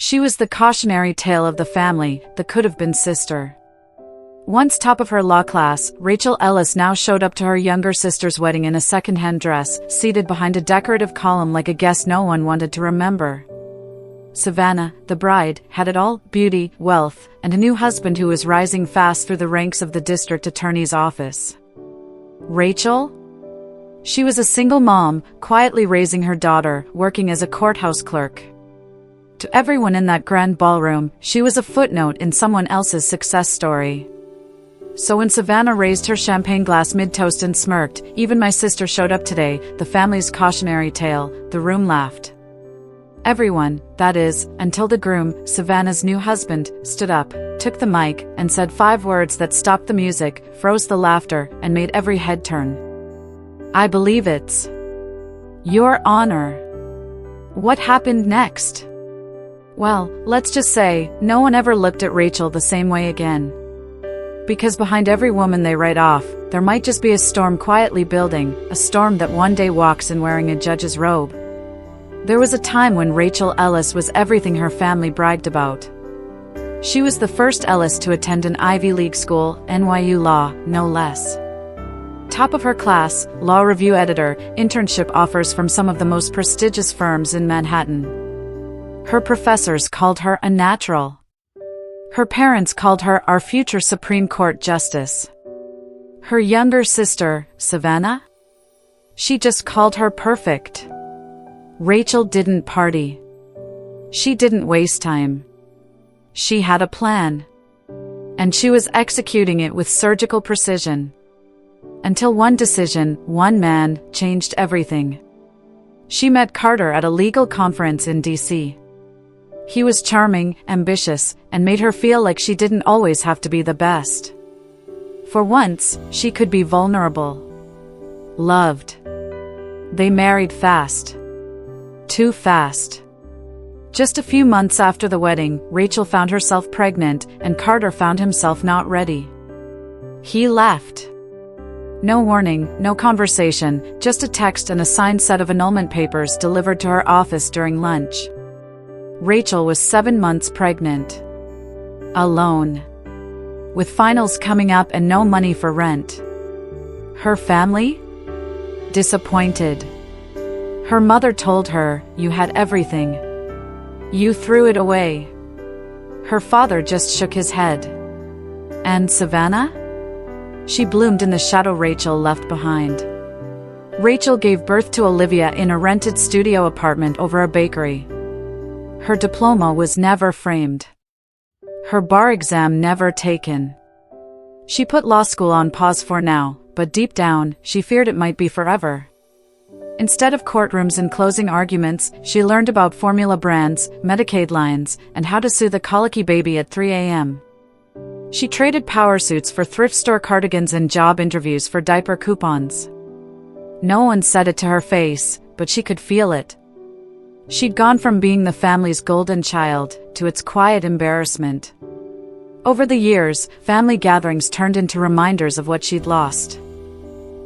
She was the cautionary tale of the family, the could-have-been sister. Once top of her law class, Rachel Ellis now showed up to her younger sister's wedding in a second-hand dress, seated behind a decorative column like a guest no one wanted to remember. Savannah, the bride, had it all: beauty, wealth, and a new husband who was rising fast through the ranks of the district attorney's office. Rachel? She was a single mom, quietly raising her daughter, working as a courthouse clerk. To everyone in that grand ballroom, she was a footnote in someone else's success story. So when Savannah raised her champagne glass mid-toast and smirked, "Even my sister showed up today," the family's cautionary tale, the room laughed. Everyone, that is, until the groom, Savannah's new husband, stood up, took the mic, and said 5 words that stopped the music, froze the laughter, and made every head turn. "I believe it's Your Honor." What happened next? Well, let's just say, no one ever looked at Rachel the same way again. Because behind every woman they write off, there might just be a storm quietly building, a storm that one day walks in wearing a judge's robe. There was a time when Rachel Ellis was everything her family bragged about. She was the first Ellis to attend an Ivy League school, NYU Law, no less. Top of her class, law review editor, internship offers from some of the most prestigious firms in Manhattan. Her professors called her a natural. Her parents called her our future Supreme Court Justice. Her younger sister, Savannah? She just called her perfect. Rachel didn't party. She didn't waste time. She had a plan. And she was executing it with surgical precision. Until one decision, one man, changed everything. She met Carter at a legal conference in D.C. He was charming, ambitious, and made her feel like she didn't always have to be the best. For once, she could be vulnerable. Loved. They married fast. Too fast. Just a few months after the wedding, Rachel found herself pregnant, and Carter found himself not ready. He left. No warning, no conversation, just a text and a signed set of annulment papers delivered to her office during lunch. Rachel was 7 months pregnant. Alone. With finals coming up and no money for rent. Her family? Disappointed. Her mother told her, "You had everything. You threw it away." Her father just shook his head. And Savannah? She bloomed in the shadow Rachel left behind. Rachel gave birth to Olivia in a rented studio apartment over a bakery. Her diploma was never framed. Her bar exam never taken. She put law school on pause for now, but deep down, she feared it might be forever. Instead of courtrooms and closing arguments, she learned about formula brands, Medicaid lines, and how to soothe a colicky baby at 3 a.m. She traded power suits for thrift store cardigans and job interviews for diaper coupons. No one said it to her face, but she could feel it. She'd gone from being the family's golden child to its quiet embarrassment. Over the years, family gatherings turned into reminders of what she'd lost.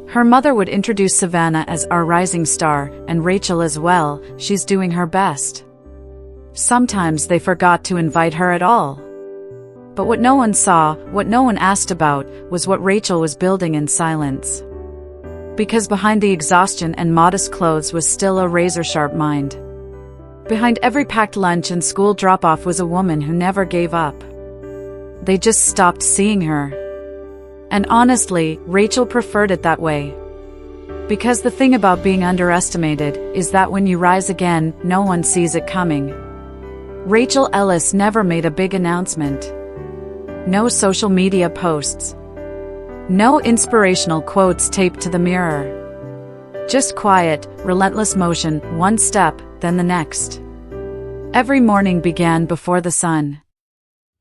Her mother would introduce Savannah as our rising star, and Rachel as well. She's doing her best. Sometimes they forgot to invite her at all. But what no one saw, what no one asked about, was what Rachel was building in silence. Because behind the exhaustion and modest clothes was still a razor-sharp mind. Behind every packed lunch and school drop-off was a woman who never gave up. They just stopped seeing her. And honestly, Rachel preferred it that way. Because the thing about being underestimated is that when you rise again, no one sees it coming. Rachel Ellis never made a big announcement. No social media posts. No inspirational quotes taped to the mirror. Just quiet, relentless motion, one step, then the next. Every morning began before the sun.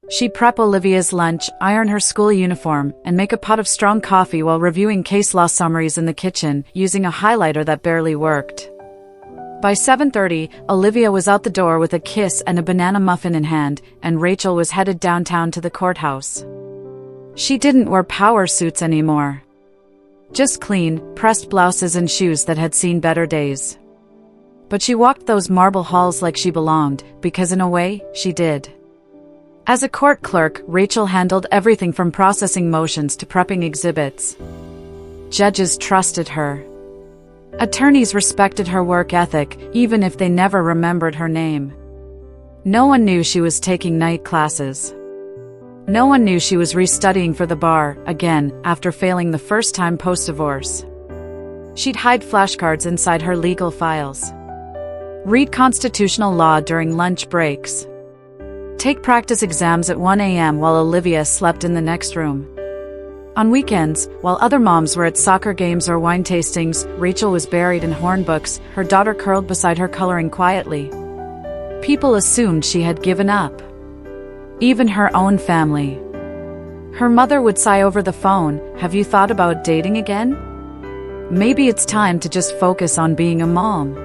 She'd prep Olivia's lunch, iron her school uniform, and make a pot of strong coffee while reviewing case law summaries in the kitchen, using a highlighter that barely worked. By 7:30, Olivia was out the door with a kiss and a banana muffin in hand, and Rachel was headed downtown to the courthouse. She didn't wear power suits anymore. Just clean, pressed blouses and shoes that had seen better days. But she walked those marble halls like she belonged, because in a way, she did. As a court clerk, Rachel handled everything from processing motions to prepping exhibits. Judges trusted her. Attorneys respected her work ethic, even if they never remembered her name. No one knew she was taking night classes. No one knew she was restudying for the bar, again, after failing the first time post-divorce. She'd hide flashcards inside her legal files. Read constitutional law during lunch breaks. Take practice exams at 1 a.m. while Olivia slept in the next room. On weekends, while other moms were at soccer games or wine tastings, Rachel was buried in horn books, her daughter curled beside her coloring quietly. People assumed she had given up. Even her own family. Her mother would sigh over the phone, "Have you thought about dating again? Maybe it's time to just focus on being a mom."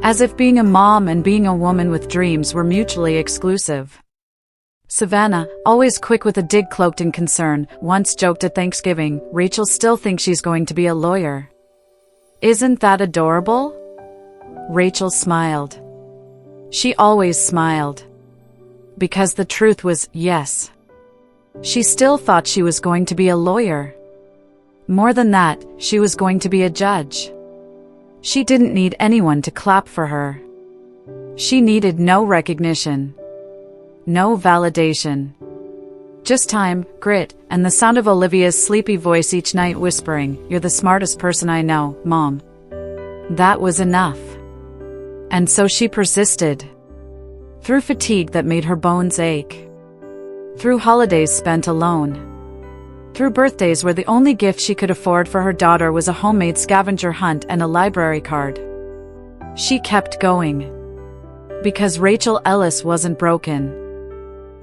As if being a mom and being a woman with dreams were mutually exclusive. Savannah, always quick with a dig cloaked in concern, once joked at Thanksgiving, "Rachel still thinks she's going to be a lawyer. Isn't that adorable?" Rachel smiled. She always smiled. Because the truth was, yes. She still thought she was going to be a lawyer. More than that, she was going to be a judge. She didn't need anyone to clap for her. She needed no recognition. No validation. Just time, grit, and the sound of Olivia's sleepy voice each night whispering, "You're the smartest person I know, Mom." That was enough. And so she persisted. Through fatigue that made her bones ache. Through holidays spent alone. Through birthdays where the only gift she could afford for her daughter was a homemade scavenger hunt and a library card. She kept going. Because Rachel Ellis wasn't broken.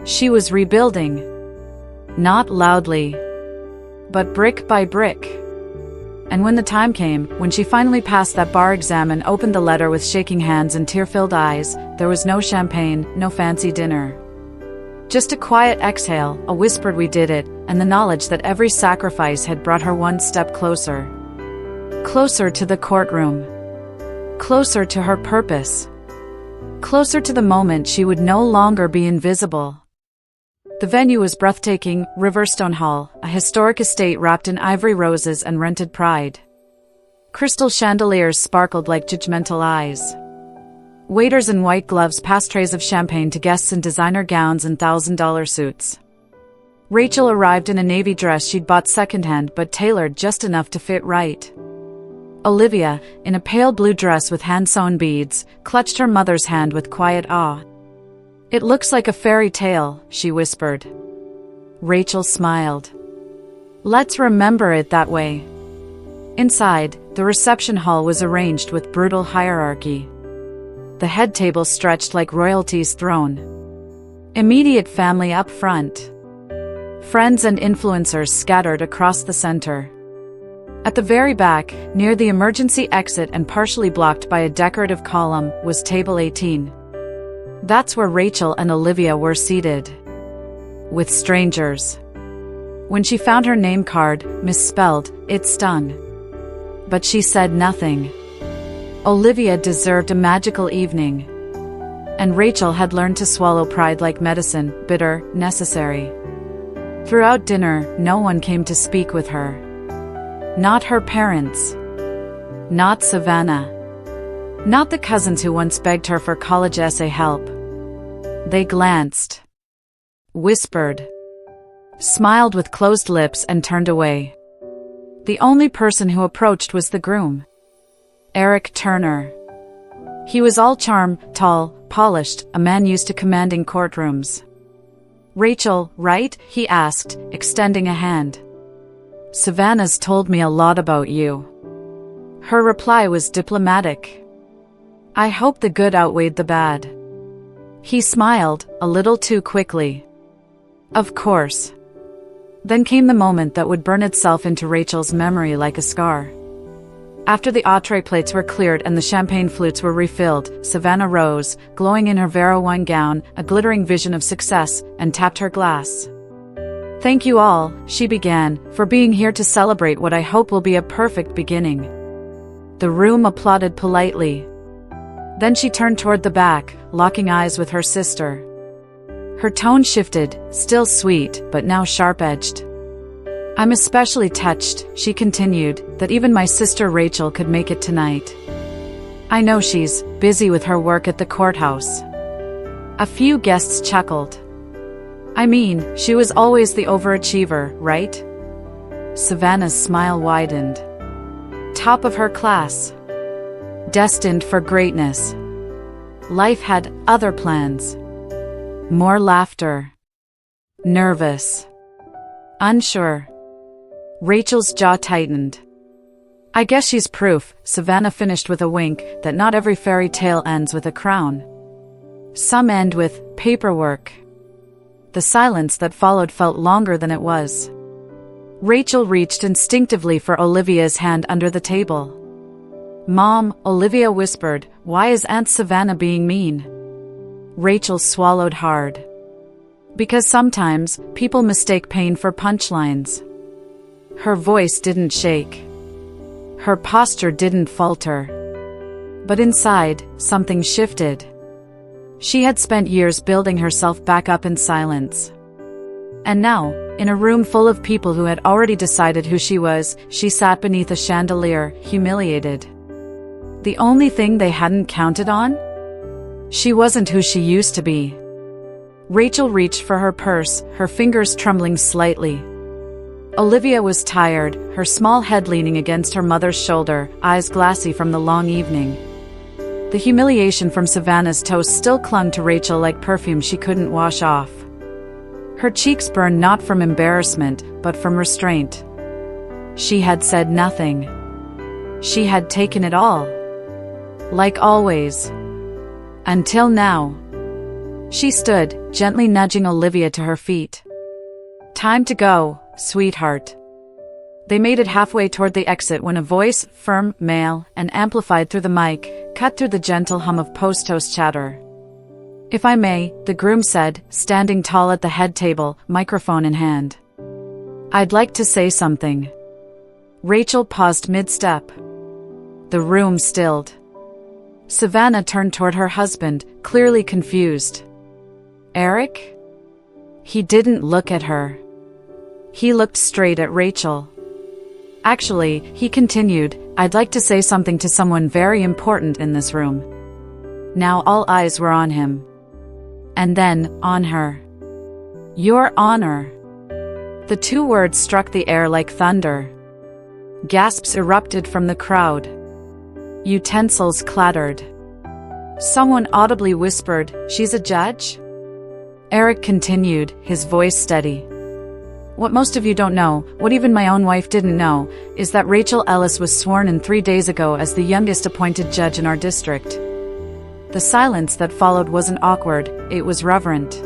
She was rebuilding. Not loudly. But brick by brick. And when the time came, when she finally passed that bar exam and opened the letter with shaking hands and tear-filled eyes, there was no champagne, no fancy dinner. Just a quiet exhale, a whispered "we did it," and the knowledge that every sacrifice had brought her one step closer. Closer to the courtroom. Closer to her purpose. Closer to the moment she would no longer be invisible. The venue was breathtaking, Riverstone Hall, a historic estate wrapped in ivory roses and rented pride. Crystal chandeliers sparkled like judgmental eyes. Waiters in white gloves passed trays of champagne to guests in designer gowns and $1,000 suits. Rachel arrived in a navy dress she'd bought secondhand but tailored just enough to fit right. Olivia, in a pale blue dress with hand-sewn beads, clutched her mother's hand with quiet awe. "It looks like a fairy tale," she whispered. Rachel smiled. "Let's remember it that way." Inside, the reception hall was arranged with brutal hierarchy. The head table stretched like royalty's throne. Immediate family up front. Friends and influencers scattered across the center. At the very back, near the emergency exit and partially blocked by a decorative column, was table 18. That's where Rachel and Olivia were seated. With strangers. When she found her name card, misspelled, it stung. But she said nothing. Olivia deserved a magical evening. And Rachel had learned to swallow pride like medicine, bitter, necessary. Throughout dinner, no one came to speak with her. Not her parents. Not Savannah. Not the cousins who once begged her for college essay help. They glanced. Whispered. Smiled with closed lips and turned away. The only person who approached was the groom. Eric Turner. He was all charm, tall, polished, a man used to commanding courtrooms. "Rachel, right?" he asked, extending a hand. "Savannah's told me a lot about you." Her reply was diplomatic. "I hope the good outweighed the bad." He smiled, a little too quickly. Of course. Then came the moment that would burn itself into Rachel's memory like a scar. After the entree plates were cleared and the champagne flutes were refilled, Savannah rose, glowing in her Vero wine gown, a glittering vision of success, and tapped her glass. "Thank you all," she began, "for being here to celebrate what I hope will be a perfect beginning." The room applauded politely. Then she turned toward the back, locking eyes with her sister. Her tone shifted, still sweet, but now sharp-edged. "I'm especially touched," she continued, "that even my sister Rachel could make it tonight. I know she's busy with her work at the courthouse." A few guests chuckled. "I mean, she was always the overachiever, right?" Savannah's smile widened. Top of her class. Destined for greatness. Life had other plans. More laughter. Nervous. Unsure. Rachel's jaw tightened. "I guess she's proof," Savannah finished with a wink, "that not every fairy tale ends with a crown. Some end with paperwork." The silence that followed felt longer than it was. Rachel reached instinctively for Olivia's hand under the table. "Mom," Olivia whispered, "why is Aunt Savannah being mean?" Rachel swallowed hard. "Because sometimes, people mistake pain for punchlines." Her voice didn't shake. Her posture didn't falter. But inside, something shifted. She had spent years building herself back up in silence. And now, in a room full of people who had already decided who she was, she sat beneath a chandelier, humiliated. The only thing they hadn't counted on? She wasn't who she used to be. Rachel reached for her purse, her fingers trembling slightly. Olivia was tired, her small head leaning against her mother's shoulder, eyes glassy from the long evening. The humiliation from Savannah's toast still clung to Rachel like perfume she couldn't wash off. Her cheeks burned not from embarrassment, but from restraint. She had said nothing. She had taken it all. Like always. Until now. She stood, gently nudging Olivia to her feet. "Time to go, sweetheart." They made it halfway toward the exit when a voice, firm, male, and amplified through the mic, cut through the gentle hum of post-toast chatter. "If I may," the groom said, standing tall at the head table, microphone in hand. "I'd like to say something." Rachel paused mid-step. The room stilled. Savannah turned toward her husband, clearly confused. "Eric?" He didn't look at her. He looked straight at Rachel. "Actually," he continued, "I'd like to say something to someone very important in this room." Now all eyes were on him. And then, on her. "Your Honor." The two words struck the air like thunder. Gasps erupted from the crowd. Utensils clattered. Someone audibly whispered, "She's a judge?" Eric continued, his voice steady. "What most of you don't know, what even my own wife didn't know, is that Rachel Ellis was sworn in 3 days ago as the youngest appointed judge in our district." The silence that followed wasn't awkward, it was reverent.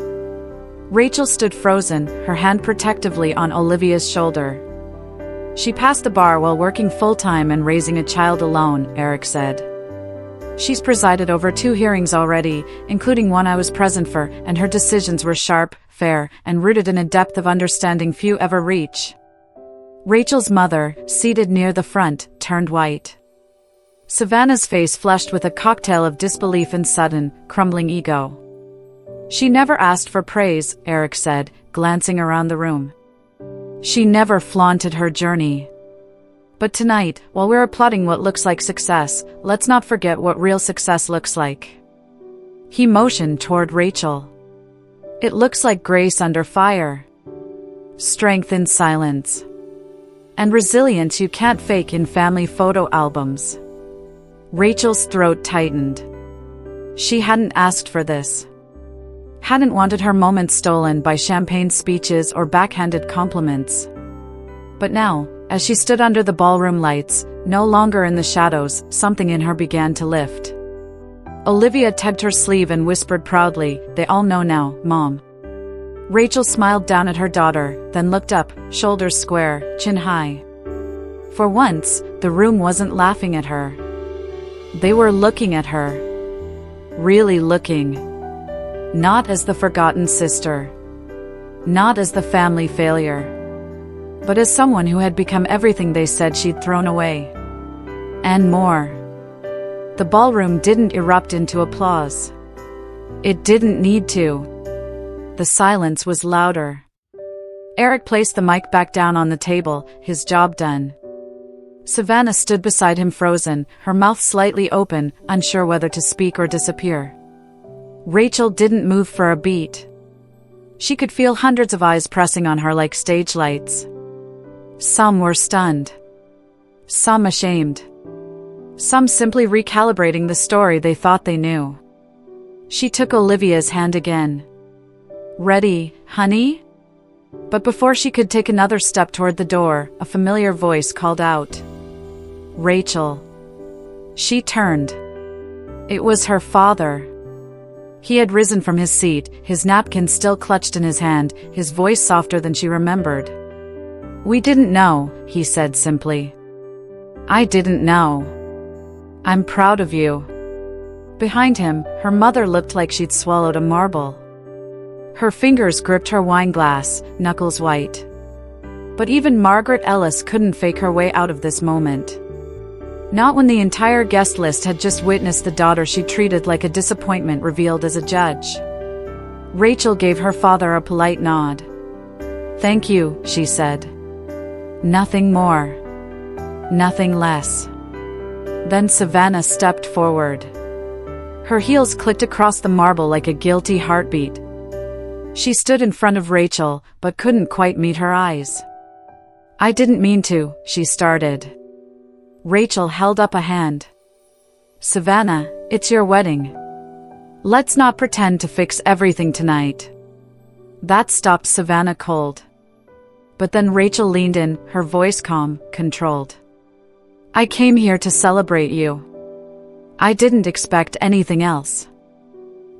Rachel stood frozen, her hand protectively on Olivia's shoulder. "She passed the bar while working full-time and raising a child alone," Eric said. "She's presided over 2 hearings already, including one I was present for, and her decisions were sharp, fair, and rooted in a depth of understanding few ever reach." Rachel's mother, seated near the front, turned white. Savannah's face flushed with a cocktail of disbelief and sudden, crumbling ego. "She never asked for praise," Eric said, glancing around the room. "She never flaunted her journey. But tonight, while we're applauding what looks like success, let's not forget what real success looks like." He motioned toward Rachel. "It looks like grace under fire. Strength in silence. And resilience you can't fake in family photo albums." Rachel's throat tightened. She hadn't asked for this. Hadn't wanted her moments stolen by champagne speeches or backhanded compliments. But now, as she stood under the ballroom lights, no longer in the shadows, something in her began to lift. Olivia tugged her sleeve and whispered proudly, "They all know now, Mom." Rachel smiled down at her daughter, then looked up, shoulders square, chin high. For once, the room wasn't laughing at her. They were looking at her. Really looking. Not as the forgotten sister. Not as the family failure. But as someone who had become everything they said she'd thrown away. And more. The ballroom didn't erupt into applause. It didn't need to. The silence was louder. Eric placed the mic back down on the table, his job done. Savannah stood beside him frozen, her mouth slightly open, unsure whether to speak or disappear. Rachel didn't move for a beat. She could feel hundreds of eyes pressing on her like stage lights. Some were stunned. Some ashamed. Some simply recalibrating the story they thought they knew. She took Olivia's hand again. "Ready, honey?" But before she could take another step toward the door, a familiar voice called out. "Rachel." She turned. It was her father. He had risen from his seat, his napkin still clutched in his hand, his voice softer than she remembered. "We didn't know," he said simply. "I didn't know. I'm proud of you." Behind him, her mother looked like she'd swallowed a marble. Her fingers gripped her wine glass, knuckles white. But even Margaret Ellis couldn't fake her way out of this moment. Not when the entire guest list had just witnessed the daughter she treated like a disappointment revealed as a judge. Rachel gave her father a polite nod. "Thank you," she said. "Nothing more. Nothing less." Then Savannah stepped forward. Her heels clicked across the marble like a guilty heartbeat. She stood in front of Rachel, but couldn't quite meet her eyes. "I didn't mean to," she started. Rachel held up a hand. "Savannah, it's your wedding. Let's not pretend to fix everything tonight." That stopped Savannah cold. But then Rachel leaned in, her voice calm, controlled. "I came here to celebrate you. I didn't expect anything else.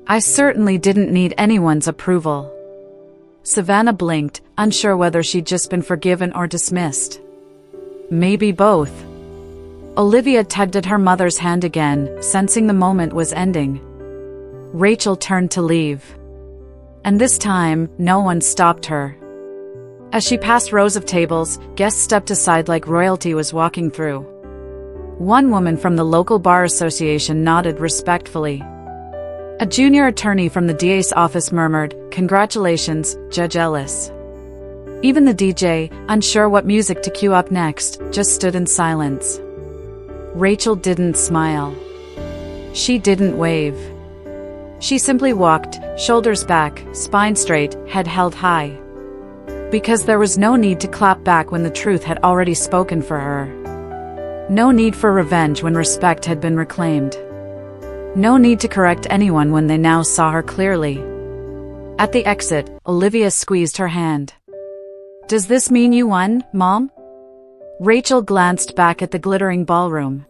I certainly didn't need anyone's approval." Savannah blinked, unsure whether she'd just been forgiven or dismissed. Maybe both. Olivia tugged at her mother's hand again, sensing the moment was ending. Rachel turned to leave. And this time, no one stopped her. As she passed rows of tables, guests stepped aside like royalty was walking through. One woman from the local bar association nodded respectfully. A junior attorney from the DA's office murmured, "Congratulations, Judge Ellis." Even the DJ, unsure what music to cue up next, just stood in silence. Rachel didn't smile. She didn't wave. She simply walked, shoulders back, spine straight, head held high. Because there was no need to clap back when the truth had already spoken for her. No need for revenge when respect had been reclaimed. No need to correct anyone when they now saw her clearly. At the exit, Olivia squeezed her hand. "Does this mean you won, Mom?" Rachel glanced back at the glittering ballroom.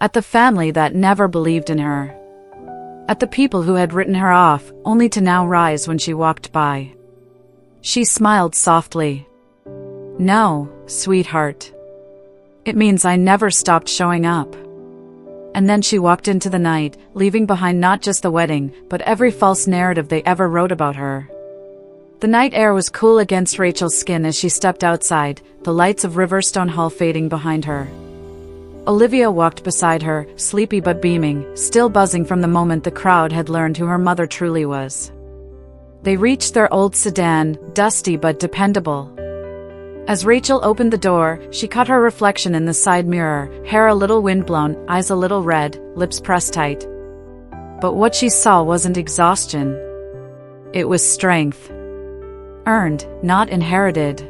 At the family that never believed in her. At the people who had written her off, only to now rise when she walked by. She smiled softly. "No, sweetheart. It means I never stopped showing up." And then she walked into the night, leaving behind not just the wedding, but every false narrative they ever wrote about her. The night air was cool against Rachel's skin as she stepped outside, the lights of Riverstone Hall fading behind her. Olivia walked beside her, sleepy but beaming, still buzzing from the moment the crowd had learned who her mother truly was. They reached their old sedan, dusty but dependable. As Rachel opened the door, she caught her reflection in the side mirror, hair a little windblown, eyes a little red, lips pressed tight. But what she saw wasn't exhaustion. It was strength. Earned, not inherited.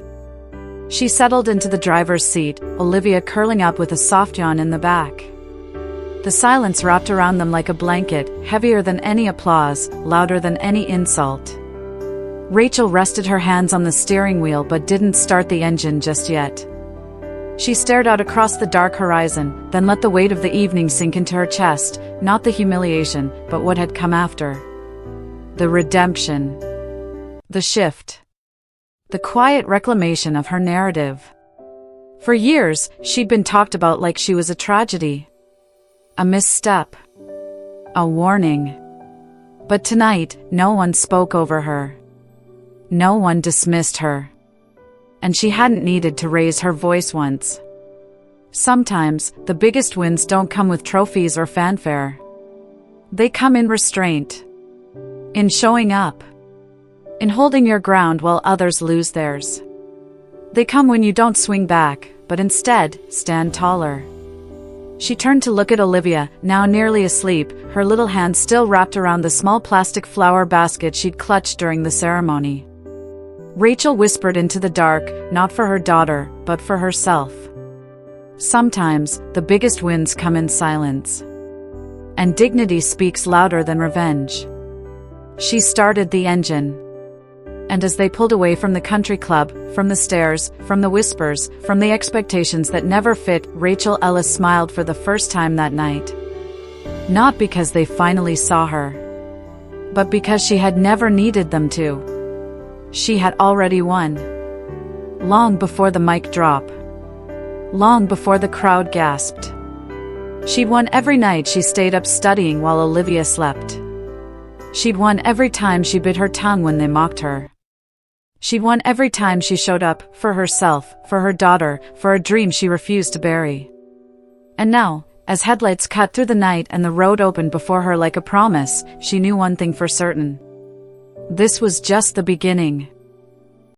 She settled into the driver's seat, Olivia curling up with a soft yawn in the back. The silence wrapped around them like a blanket, heavier than any applause, louder than any insult. Rachel rested her hands on the steering wheel but didn't start the engine just yet. She stared out across the dark horizon, then let the weight of the evening sink into her chest, not the humiliation, but what had come after. The redemption. The shift. The quiet reclamation of her narrative. For years, she'd been talked about like she was a tragedy. A misstep. A warning. But tonight, no one spoke over her. No one dismissed her. And she hadn't needed to raise her voice once. Sometimes, the biggest wins don't come with trophies or fanfare. They come in restraint. In showing up. In holding your ground while others lose theirs. They come when you don't swing back, but instead, stand taller. She turned to look at Olivia, now nearly asleep, her little hand still wrapped around the small plastic flower basket she'd clutched during the ceremony. Rachel whispered into the dark, not for her daughter, but for herself. Sometimes, the biggest wins come in silence. And dignity speaks louder than revenge. She started the engine. And as they pulled away from the country club, from the stares, from the whispers, from the expectations that never fit, Rachel Ellis smiled for the first time that night. Not because they finally saw her, but because she had never needed them to. She had already won. Long before the mic drop. Long before the crowd gasped. She'd won every night she stayed up studying while Olivia slept. She'd won every time she bit her tongue when they mocked her. She'd won every time she showed up, for herself, for her daughter, for a dream she refused to bury. And now, as headlights cut through the night and the road opened before her like a promise, she knew one thing for certain. This was just the beginning.